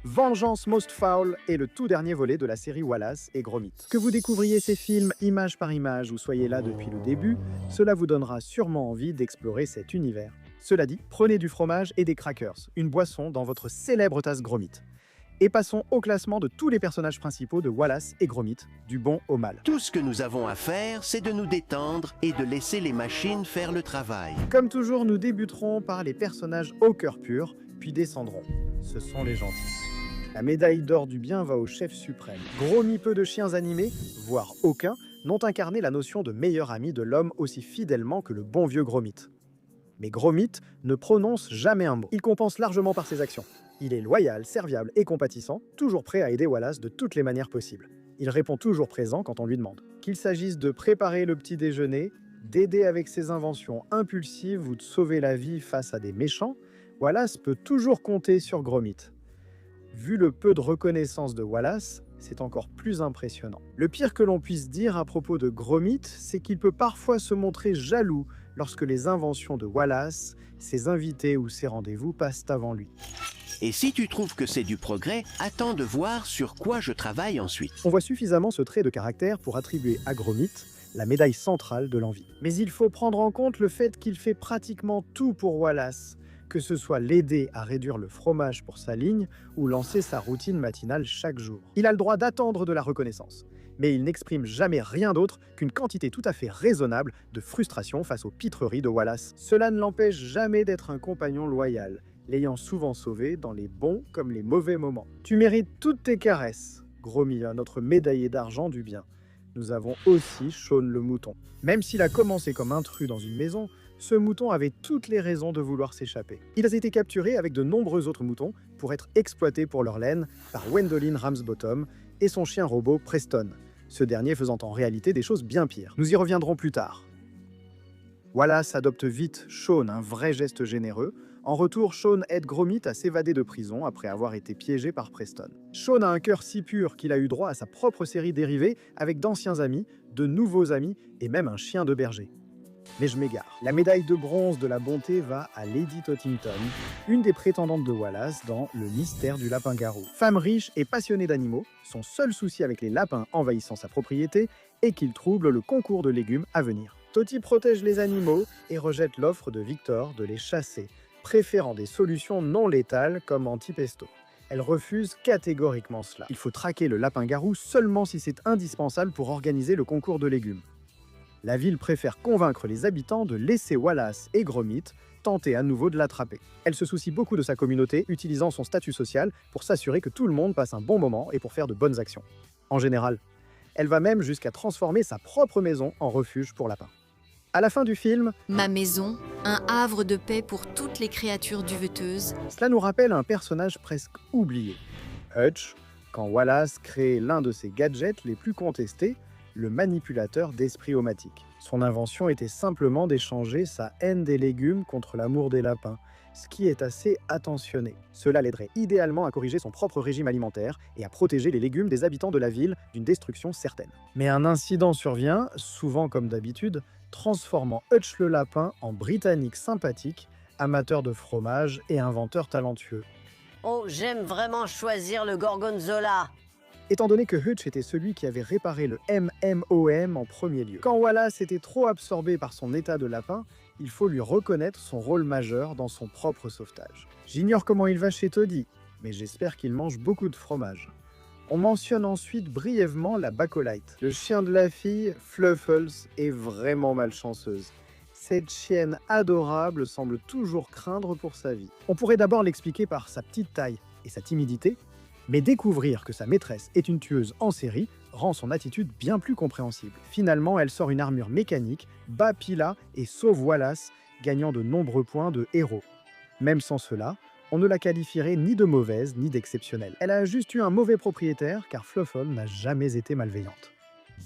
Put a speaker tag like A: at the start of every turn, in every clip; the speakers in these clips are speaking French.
A: Vengeance Most Foul est le tout dernier volet de la série Wallace et Gromit. Que vous découvriez ces films image par image ou soyez là depuis le début, cela vous donnera sûrement envie d'explorer cet univers. Cela dit, prenez du fromage et des crackers, une boisson dans votre célèbre tasse Gromit. Et passons au classement de tous les personnages principaux de Wallace et Gromit, du bon au mal.
B: Tout ce que nous avons à faire, c'est de nous détendre et de laisser les machines faire le travail.
A: Comme toujours, nous débuterons par les personnages au cœur pur, puis descendrons. Ce sont les gentils. La médaille d'or du bien va au chef suprême. Gros mi-peu de chiens animés, voire aucun, n'ont incarné la notion de meilleur ami de l'homme aussi fidèlement que le bon vieux Gromit. Mais Gromit ne prononce jamais un mot. Il compense largement par ses actions. Il est loyal, serviable et compatissant, toujours prêt à aider Wallace de toutes les manières possibles. Il répond toujours présent quand on lui demande. Qu'il s'agisse de préparer le petit déjeuner, d'aider avec ses inventions impulsives ou de sauver la vie face à des méchants, Wallace peut toujours compter sur Gromit. Vu le peu de reconnaissance de Wallace, c'est encore plus impressionnant. Le pire que l'on puisse dire à propos de Gromit, c'est qu'il peut parfois se montrer jaloux lorsque les inventions de Wallace, ses invités ou ses rendez-vous passent avant lui.
B: Et si tu trouves que c'est du progrès, attends de voir sur quoi je travaille ensuite.
A: On voit suffisamment ce trait de caractère pour attribuer à Gromit la médaille centrale de l'envie. Mais il faut prendre en compte le fait qu'il fait pratiquement tout pour Wallace, que ce soit l'aider à réduire le fromage pour sa ligne ou lancer sa routine matinale chaque jour. Il a le droit d'attendre de la reconnaissance, mais il n'exprime jamais rien d'autre qu'une quantité tout à fait raisonnable de frustration face aux pitreries de Wallace. Cela ne l'empêche jamais d'être un compagnon loyal, l'ayant souvent sauvé dans les bons comme les mauvais moments. Tu mérites toutes tes caresses, Gromit, notre médaillé d'argent du bien. Nous avons aussi Shaun le mouton. Même s'il a commencé comme intrus dans une maison, ce mouton avait toutes les raisons de vouloir s'échapper. Il a été capturé avec de nombreux autres moutons pour être exploités pour leur laine par Gwendoline Ramsbottom et son chien robot Preston, ce dernier faisant en réalité des choses bien pires. Nous y reviendrons plus tard. Wallace adopte vite Shaun, un vrai geste généreux. En retour, Shaun aide Gromit à s'évader de prison après avoir été piégé par Preston. Shaun a un cœur si pur qu'il a eu droit à sa propre série dérivée avec d'anciens amis, de nouveaux amis et même un chien de berger. Mais je m'égare. La médaille de bronze de la bonté va à Lady Tottington, une des prétendantes de Wallace dans Le mystère du lapin-garou. Femme riche et passionnée d'animaux, son seul souci avec les lapins envahissant sa propriété est qu'ils troublent le concours de légumes à venir. Toti protège les animaux et rejette l'offre de Victor de les chasser, préférant des solutions non létales comme anti-pesto. Elle refuse catégoriquement cela. Il faut traquer le lapin-garou seulement si c'est indispensable pour organiser le concours de légumes. La ville préfère convaincre les habitants de laisser Wallace et Gromit tenter à nouveau de l'attraper. Elle se soucie beaucoup de sa communauté, utilisant son statut social pour s'assurer que tout le monde passe un bon moment et pour faire de bonnes actions. En général, elle va même jusqu'à transformer sa propre maison en refuge pour lapins. À la fin du film,
C: Ma maison, un havre de paix pour toutes les créatures duveteuses.
A: cela nous rappelle un personnage presque oublié. Hutch, quand Wallace crée l'un de ses gadgets les plus contestés, le manipulateur d'esprit omatique. Son invention était simplement d'échanger sa haine des légumes contre l'amour des lapins, ce qui est assez attentionné. Cela l'aiderait idéalement à corriger son propre régime alimentaire et à protéger les légumes des habitants de la ville d'une destruction certaine. Mais un incident survient, souvent comme d'habitude, transformant Hutch le lapin en Britannique sympathique, amateur de fromage et inventeur talentueux.
D: Oh, j'aime vraiment choisir le gorgonzola.
A: Étant donné que Hutch était celui qui avait réparé le MMOM en premier lieu. Quand Wallace était trop absorbé par son état de lapin, il faut lui reconnaître son rôle majeur dans son propre sauvetage. J'ignore comment il va chez Toddy, mais j'espère qu'il mange beaucoup de fromage. On mentionne ensuite brièvement la Bacolite. Le chien de la fille, Fluffles, est vraiment malchanceuse. Cette chienne adorable semble toujours craindre pour sa vie. On pourrait d'abord l'expliquer par sa petite taille et sa timidité, mais découvrir que sa maîtresse est une tueuse en série rend son attitude bien plus compréhensible. Finalement, elle sort une armure mécanique, bat Pila et sauve Wallace, gagnant de nombreux points de héros. Même sans cela, on ne la qualifierait ni de mauvaise ni d'exceptionnelle. Elle a juste eu un mauvais propriétaire car Fluffle n'a jamais été malveillante.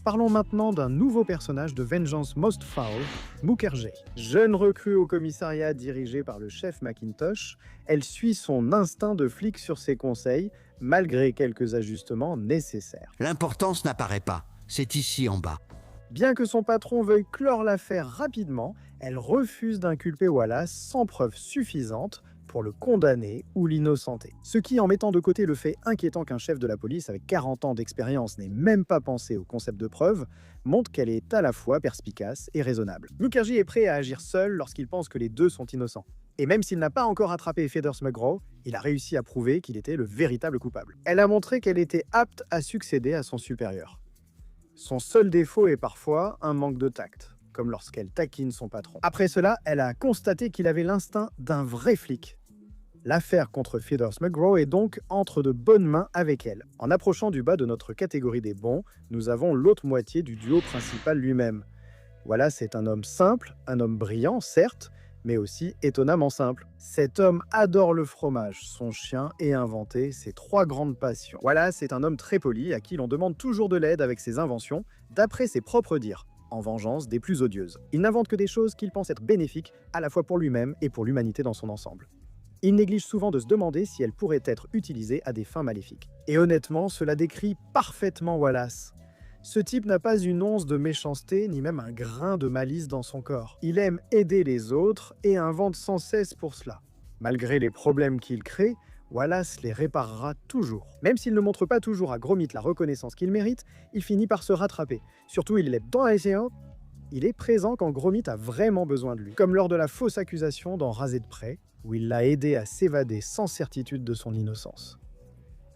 A: Parlons maintenant d'un nouveau personnage de Vengeance Most Foul, Mukherjee. Jeune recrue au commissariat dirigé par le chef Macintosh, elle suit son instinct de flic sur ses conseils, malgré quelques ajustements nécessaires.
B: L'importance n'apparaît pas, c'est ici en bas.
A: Bien que son patron veuille clore l'affaire rapidement, elle refuse d'inculper Wallace sans preuve suffisante pour le condamner ou l'innocenter. Ce qui, en mettant de côté le fait inquiétant qu'un chef de la police avec 40 ans d'expérience n'ait même pas pensé au concept de preuve, montre qu'elle est à la fois perspicace et raisonnable. Mukherjee est prêt à agir seul lorsqu'il pense que les deux sont innocents. Et même s'il n'a pas encore attrapé Feathers McGraw, il a réussi à prouver qu'il était le véritable coupable. Elle a montré qu'elle était apte à succéder à son supérieur. Son seul défaut est parfois un manque de tact, comme lorsqu'elle taquine son patron. Après cela, elle a constaté qu'il avait l'instinct d'un vrai flic. L'affaire contre Feathers McGraw est donc entre de bonnes mains avec elle. En approchant du bas de notre catégorie des bons, nous avons l'autre moitié du duo principal lui-même. Voilà, c'est un homme simple, un homme brillant, certes, mais aussi étonnamment simple. Cet homme adore le fromage, son chien et inventer ses 3 grandes passions. Voilà, c'est un homme très poli à qui l'on demande toujours de l'aide avec ses inventions, d'après ses propres dires, en vengeance des plus odieuses. Il n'invente que des choses qu'il pense être bénéfiques, à la fois pour lui-même et pour l'humanité dans son ensemble. Il néglige souvent de se demander si elles pourraient être utilisées à des fins maléfiques. Et honnêtement, cela décrit parfaitement Wallace. Ce type n'a pas une once de méchanceté, ni même un grain de malice dans son corps. Il aime aider les autres et invente sans cesse pour cela. Malgré les problèmes qu'il crée, Wallace les réparera toujours. Même s'il ne montre pas toujours à Gromit la reconnaissance qu'il mérite, il finit par se rattraper. Surtout, il est dans la séance, il est présent quand Gromit a vraiment besoin de lui. Comme lors de la fausse accusation dans Rasé de près, où il l'a aidé à s'évader sans certitude de son innocence.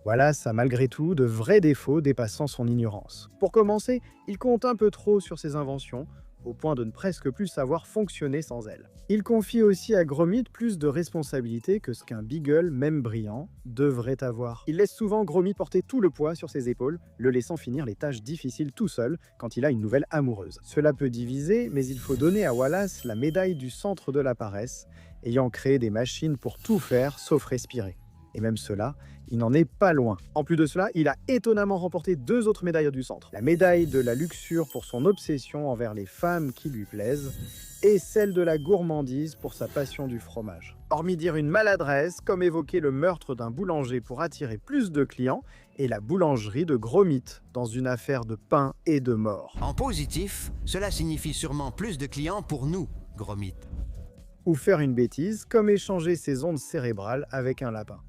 A: Wallace a malgré tout de vrais défauts dépassant son ignorance. Pour commencer, il compte un peu trop sur ses inventions, au point de ne presque plus savoir fonctionner sans elles. Il confie aussi à Gromit plus de responsabilités que ce qu'un Beagle, même brillant, devrait avoir. Il laisse souvent Gromit porter tout le poids sur ses épaules, le laissant finir les tâches difficiles tout seul quand il a une nouvelle amoureuse. Cela peut diviser, mais il faut donner à Wallace la médaille du centre de la paresse, ayant créé des machines pour tout faire sauf respirer. Et même cela, il n'en est pas loin. En plus de cela, il a étonnamment remporté 2 autres médailles du centre. La médaille de la luxure pour son obsession envers les femmes qui lui plaisent, et celle de la gourmandise pour sa passion du fromage. Hormis dire une maladresse, comme évoquer le meurtre d'un boulanger pour attirer plus de clients, et la boulangerie de Gromit, dans une affaire de pain et de mort.
B: En positif, cela signifie sûrement plus de clients pour nous, Gromit.
A: Ou faire une bêtise, comme échanger ses ondes cérébrales avec un lapin.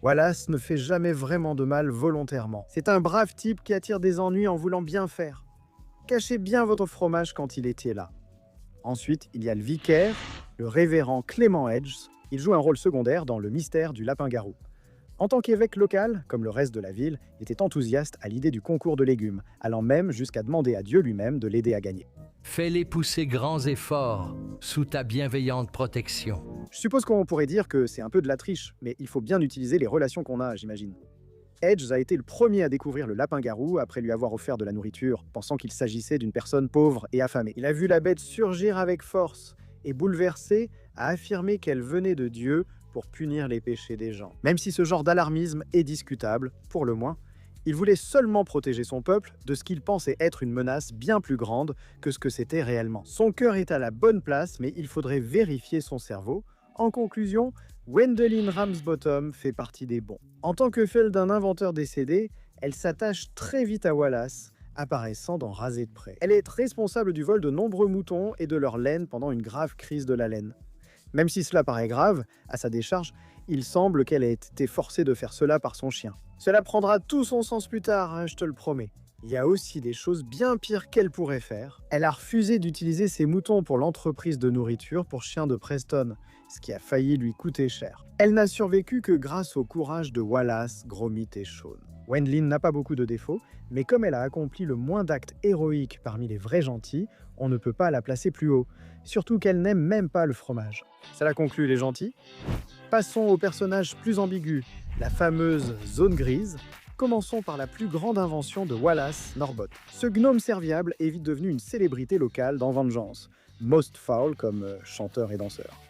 A: Wallace ne fait jamais vraiment de mal volontairement. C'est un brave type qui attire des ennuis en voulant bien faire. Cachez bien votre fromage quand il était là. Ensuite, il y a le vicaire, le révérend Clément Edges. Il joue un rôle secondaire dans le mystère du lapin-garou. En tant qu'évêque local, comme le reste de la ville, il était enthousiaste à l'idée du concours de légumes, allant même jusqu'à demander à Dieu lui-même de l'aider à gagner.
E: Fais-les pousser grands et forts, sous ta bienveillante protection.
A: Je suppose qu'on pourrait dire que c'est un peu de la triche, mais il faut bien utiliser les relations qu'on a, j'imagine. Edge a été le premier à découvrir le lapin-garou après lui avoir offert de la nourriture, pensant qu'il s'agissait d'une personne pauvre et affamée. Il a vu la bête surgir avec force et, bouleversé, a affirmé qu'elle venait de Dieu pour punir les péchés des gens. Même si ce genre d'alarmisme est discutable, pour le moins, il voulait seulement protéger son peuple de ce qu'il pensait être une menace bien plus grande que ce que c'était réellement. Son cœur est à la bonne place, mais il faudrait vérifier son cerveau. En conclusion, Gwendoline Ramsbottom fait partie des bons. En tant que fille d'un inventeur décédé, elle s'attache très vite à Wallace, apparaissant dans Rasé de près. Elle est responsable du vol de nombreux moutons et de leur laine pendant une grave crise de la laine. Même si cela paraît grave, à sa décharge, il semble qu'elle ait été forcée de faire cela par son chien. Cela prendra tout son sens plus tard, hein, je te le promets. Il y a aussi des choses bien pires qu'elle pourrait faire. Elle a refusé d'utiliser ses moutons pour l'entreprise de nourriture pour chiens de Preston, ce qui a failli lui coûter cher. Elle n'a survécu que grâce au courage de Wallace, Gromit et Shaun. Gwendoline n'a pas beaucoup de défauts, mais comme elle a accompli le moins d'actes héroïques parmi les vrais gentils, on ne peut pas la placer plus haut. Surtout qu'elle n'aime même pas le fromage. Cela conclut les gentils. Passons au personnage plus ambigu, la fameuse zone grise. Commençons par la plus grande invention de Wallace, Norbot. Ce gnome serviable est vite devenu une célébrité locale dans Vengeance, Most Fowl comme chanteur et danseur.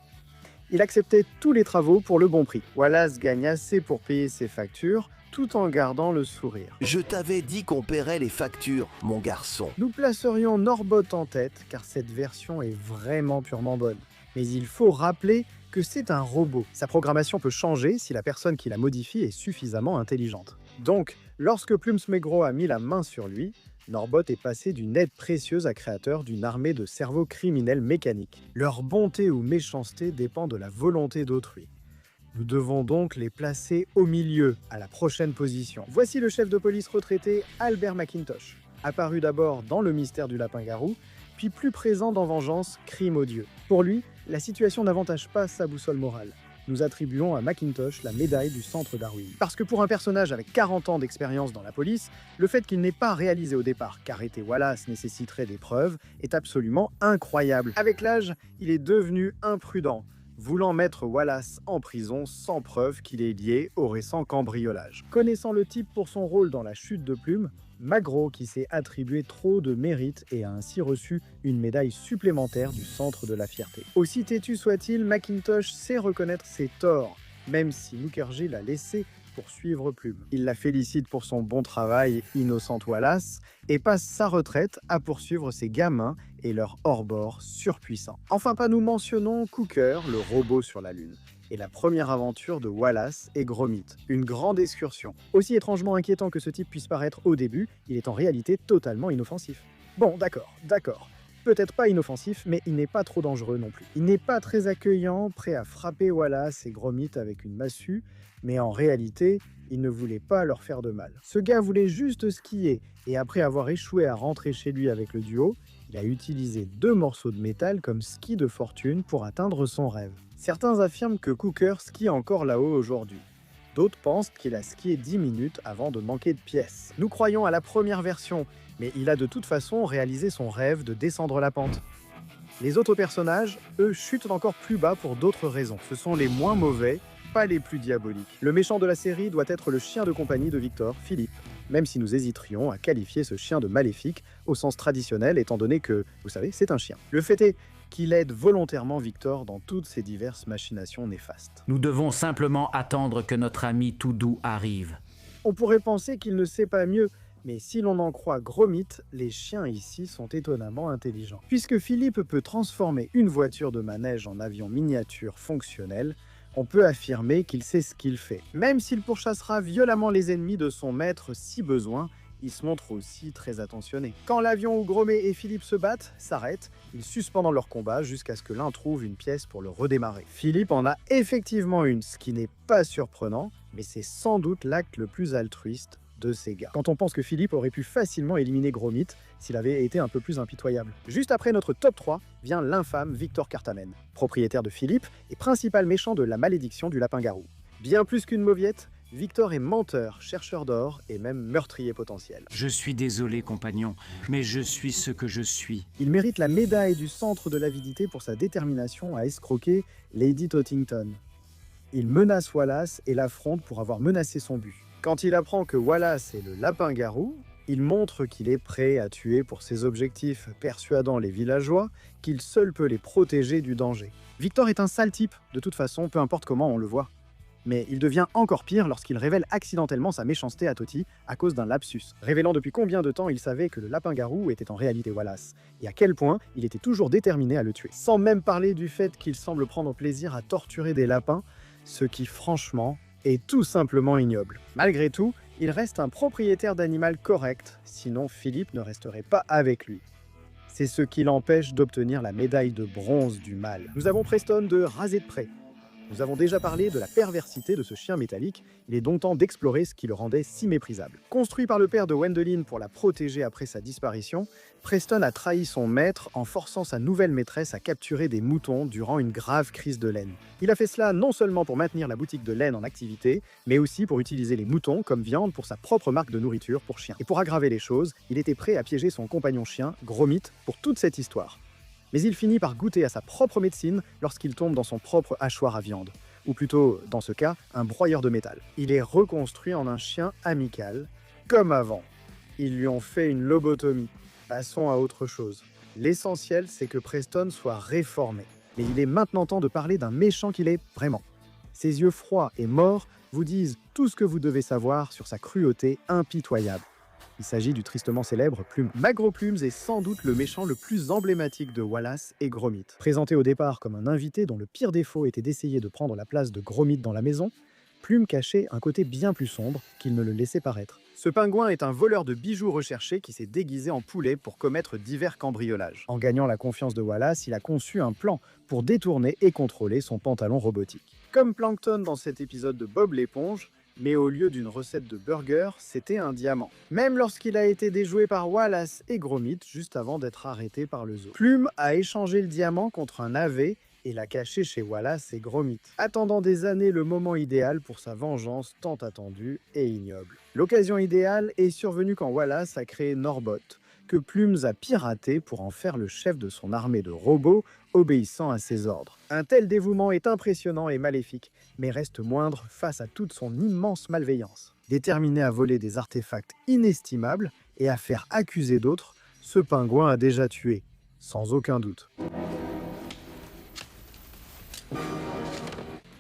A: Il acceptait tous les travaux pour le bon prix. Wallace gagne assez pour payer ses factures, tout en gardant le sourire.
F: Je t'avais dit qu'on paierait les factures, mon garçon.
A: Nous placerions Norbot en tête, car cette version est vraiment purement bonne. Mais il faut rappeler que c'est un robot. Sa programmation peut changer si la personne qui la modifie est suffisamment intelligente. Donc, lorsque Plums McGraw a mis la main sur lui, Norbot est passé d'une aide précieuse à créateur d'une armée de cerveaux criminels mécaniques. Leur bonté ou méchanceté dépend de la volonté d'autrui. Nous devons donc les placer au milieu, à la prochaine position. Voici le chef de police retraité Albert McIntosh, apparu d'abord dans Le mystère du lapin-garou, puis plus présent dans Vengeance, crime odieux. Pour lui, la situation n'avantage pas sa boussole morale. Nous attribuons à McIntosh la médaille du Centre Darwin. Parce que pour un personnage avec 40 ans d'expérience dans la police, le fait qu'il n'ait pas réalisé au départ qu'arrêter Wallace nécessiterait des preuves est absolument incroyable. Avec l'âge, il est devenu imprudent, voulant mettre Wallace en prison sans preuve qu'il est lié au récent cambriolage. Connaissant le type pour son rôle dans la chute de Plume, Magro qui s'est attribué trop de mérite et a ainsi reçu une médaille supplémentaire du Centre de la Fierté. Aussi têtu soit-il, McIntosh sait reconnaître ses torts, même si Mukherjee l'a laissé poursuivre Plume. Il la félicite pour son bon travail, innocente Wallace, et passe sa retraite à poursuivre ses gamins et leur hors-bord surpuissant. Enfin, pas nous mentionnons Cooker, le robot sur la Lune, et la première aventure de Wallace et Gromit, une grande excursion. Aussi étrangement inquiétant que ce type puisse paraître au début, il est en réalité totalement inoffensif. Bon, d'accord. Peut-être pas inoffensif, mais il n'est pas trop dangereux non plus. Il n'est pas très accueillant, prêt à frapper Wallace et Gromit avec une massue, mais en réalité, il ne voulait pas leur faire de mal. Ce gars voulait juste skier, et après avoir échoué à rentrer chez lui avec le duo, il a utilisé 2 morceaux de métal comme ski de fortune pour atteindre son rêve. Certains affirment que Cooker skie encore là-haut aujourd'hui. D'autres pensent qu'il a skié 10 minutes avant de manquer de pièces. Nous croyons à la première version, mais il a de toute façon réalisé son rêve de descendre la pente. Les autres personnages, eux, chutent encore plus bas pour d'autres raisons. Ce sont les moins mauvais, pas les plus diaboliques. Le méchant de la série doit être le chien de compagnie de Victor, Philippe, même si nous hésiterions à qualifier ce chien de maléfique au sens traditionnel, étant donné que, vous savez, c'est un chien. Le fait est qu'il aide volontairement Victor dans toutes ses diverses machinations néfastes.
G: Nous devons simplement attendre que notre ami tout doux arrive.
A: On pourrait penser qu'il ne sait pas mieux, mais si l'on en croit Gromit, les chiens ici sont étonnamment intelligents. Puisque Philippe peut transformer une voiture de manège en avion miniature fonctionnel, on peut affirmer qu'il sait ce qu'il fait. Même s'il pourchassera violemment les ennemis de son maître si besoin, il se montre aussi très attentionné. Quand l'avion où Gromit et Philippe se battent, s'arrête, ils suspendent leur combat jusqu'à ce que l'un trouve une pièce pour le redémarrer. Philippe en a effectivement une, ce qui n'est pas surprenant, mais c'est sans doute l'acte le plus altruiste de ces gars. Quand on pense que Philippe aurait pu facilement éliminer Gromit s'il avait été un peu plus impitoyable. Juste après notre top 3 vient l'infâme Victor Cartamen, propriétaire de Philippe et principal méchant de la malédiction du lapin-garou. Bien plus qu'une mauviette, Victor est menteur, chercheur d'or et même meurtrier potentiel.
G: Je suis désolé, compagnon, mais je suis ce que je suis.
A: Il mérite la médaille du Centre de l'Avidité pour sa détermination à escroquer Lady Tottington. Il menace Wallace et l'affronte pour avoir menacé son but. Quand il apprend que Wallace est le lapin-garou, il montre qu'il est prêt à tuer pour ses objectifs, persuadant les villageois qu'il seul peut les protéger du danger. Victor est un sale type, de toute façon, peu importe comment on le voit. Mais il devient encore pire lorsqu'il révèle accidentellement sa méchanceté à Toti à cause d'un lapsus, révélant depuis combien de temps il savait que le lapin-garou était en réalité Wallace, et à quel point il était toujours déterminé à le tuer. Sans même parler du fait qu'il semble prendre plaisir à torturer des lapins, ce qui franchement est tout simplement ignoble. Malgré tout, il reste un propriétaire d'animal correct, sinon Philippe ne resterait pas avec lui. C'est ce qui l'empêche d'obtenir la médaille de bronze du mal. Nous avons Preston de Rasé de Près. Nous avons déjà parlé de la perversité de ce chien métallique, il est donc temps d'explorer ce qui le rendait si méprisable. Construit par le père de Wendelin pour la protéger après sa disparition, Preston a trahi son maître en forçant sa nouvelle maîtresse à capturer des moutons durant une grave crise de laine. Il a fait cela non seulement pour maintenir la boutique de laine en activité, mais aussi pour utiliser les moutons comme viande pour sa propre marque de nourriture pour chiens. Et pour aggraver les choses, il était prêt à piéger son compagnon chien, Gromit, pour toute cette histoire. Mais il finit par goûter à sa propre médecine lorsqu'il tombe dans son propre hachoir à viande, ou plutôt, dans ce cas, un broyeur de métal. Il est reconstruit en un chien amical, comme avant. Ils lui ont fait une lobotomie. Passons à autre chose. L'essentiel, c'est que Preston soit réformé. Mais il est maintenant temps de parler d'un méchant qu'il est vraiment. Ses yeux froids et morts vous disent tout ce que vous devez savoir sur sa cruauté impitoyable. Il s'agit du tristement célèbre Plume. Magro Plumes est sans doute le méchant le plus emblématique de Wallace et Gromit. Présenté au départ comme un invité dont le pire défaut était d'essayer de prendre la place de Gromit dans la maison, Plume cachait un côté bien plus sombre qu'il ne le laissait paraître. Ce pingouin est un voleur de bijoux recherché qui s'est déguisé en poulet pour commettre divers cambriolages. En gagnant la confiance de Wallace, il a conçu un plan pour détourner et contrôler son pantalon robotique. Comme Plankton dans cet épisode de Bob l'éponge, mais au lieu d'une recette de burger, c'était un diamant. Même lorsqu'il a été déjoué par Wallace et Gromit juste avant d'être arrêté par le zoo. Plume a échangé le diamant contre un navet et l'a caché chez Wallace et Gromit, attendant des années le moment idéal pour sa vengeance tant attendue et ignoble. L'occasion idéale est survenue quand Wallace a créé Norbot, que Plumes a piraté pour en faire le chef de son armée de robots obéissant à ses ordres. Un tel dévouement est impressionnant et maléfique, mais reste moindre face à toute son immense malveillance. Déterminé à voler des artefacts inestimables et à faire accuser d'autres, ce pingouin a déjà tué, sans aucun doute.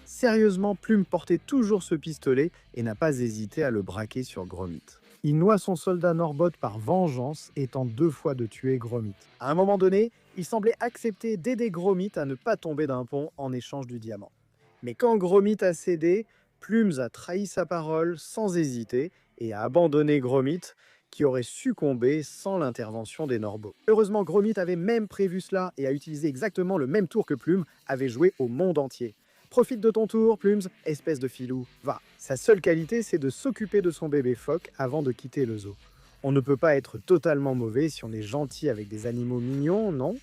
A: Sérieusement, Plume portait toujours ce pistolet et n'a pas hésité à le braquer sur Gromit. Il noie son soldat Norbot par vengeance et tente 2 fois de tuer Gromit. À un moment donné, il semblait accepter d'aider Gromit à ne pas tomber d'un pont en échange du diamant. Mais quand Gromit a cédé, Plumes a trahi sa parole sans hésiter et a abandonné Gromit, qui aurait succombé sans l'intervention des Norbots. Heureusement, Gromit avait même prévu cela et a utilisé exactement le même tour que Plume avait joué au monde entier. Profite de ton tour, Plumes, espèce de filou, va. Sa seule qualité, c'est de s'occuper de son bébé phoque avant de quitter le zoo. On ne peut pas être totalement mauvais si on est gentil avec des animaux mignons, non?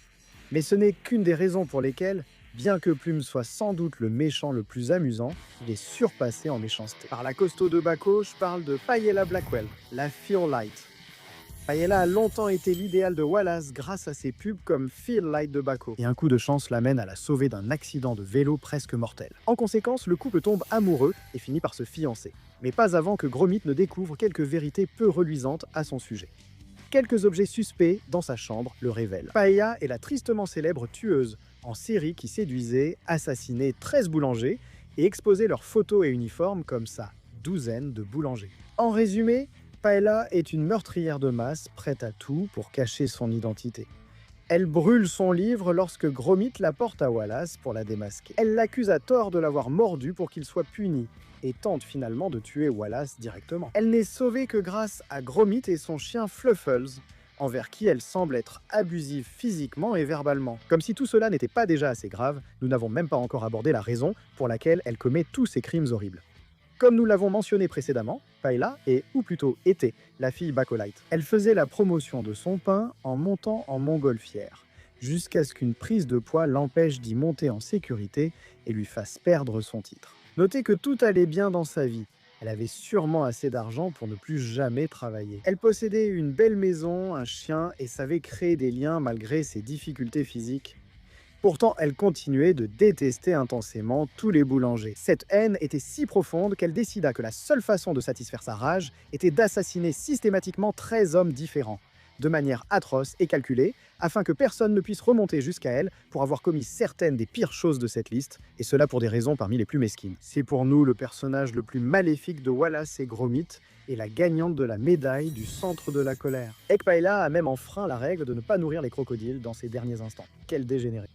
A: Mais ce n'est qu'une des raisons pour lesquelles, bien que Plumes soit sans doute le méchant le plus amusant, il est surpassé en méchanceté. Par la costaud de Baco, je parle de Paella Blackwell, la Feel Light. Paella a longtemps été l'idéal de Wallace grâce à ses pubs comme Feel Light de Baco. Et un coup de chance l'amène à la sauver d'un accident de vélo presque mortel. En conséquence, le couple tombe amoureux et finit par se fiancer. Mais pas avant que Gromit ne découvre quelques vérités peu reluisantes à son sujet. Quelques objets suspects dans sa chambre le révèlent. Paella est la tristement célèbre tueuse en série qui séduisait, assassinait 13 boulangers et exposait leurs photos et uniformes comme sa douzaine de boulangers. En résumé, Paella est une meurtrière de masse prête à tout pour cacher son identité. Elle brûle son livre lorsque Gromit la porte à Wallace pour la démasquer. Elle l'accuse à tort de l'avoir mordu pour qu'il soit puni et tente finalement de tuer Wallace directement. Elle n'est sauvée que grâce à Gromit et son chien Fluffles, envers qui elle semble être abusive physiquement et verbalement. Comme si tout cela n'était pas déjà assez grave, nous n'avons même pas encore abordé la raison pour laquelle elle commet tous ces crimes horribles. Comme nous l'avons mentionné précédemment, Paella est, ou plutôt était, la fille Bacolite. Elle faisait la promotion de son pain en montant en montgolfière, jusqu'à ce qu'une prise de poids l'empêche d'y monter en sécurité et lui fasse perdre son titre. Notez que tout allait bien dans sa vie. Elle avait sûrement assez d'argent pour ne plus jamais travailler. Elle possédait une belle maison, un chien et savait créer des liens malgré ses difficultés physiques. Pourtant, elle continuait de détester intensément tous les boulangers. Cette haine était si profonde qu'elle décida que la seule façon de satisfaire sa rage était d'assassiner systématiquement 13 hommes différents, de manière atroce et calculée, afin que personne ne puisse remonter jusqu'à elle pour avoir commis certaines des pires choses de cette liste, et cela pour des raisons parmi les plus mesquines. C'est pour nous le personnage le plus maléfique de Wallace et Gromit, et la gagnante de la médaille du centre de la colère. Paella a même enfreint la règle de ne pas nourrir les crocodiles dans ses derniers instants. Quel dégénéré.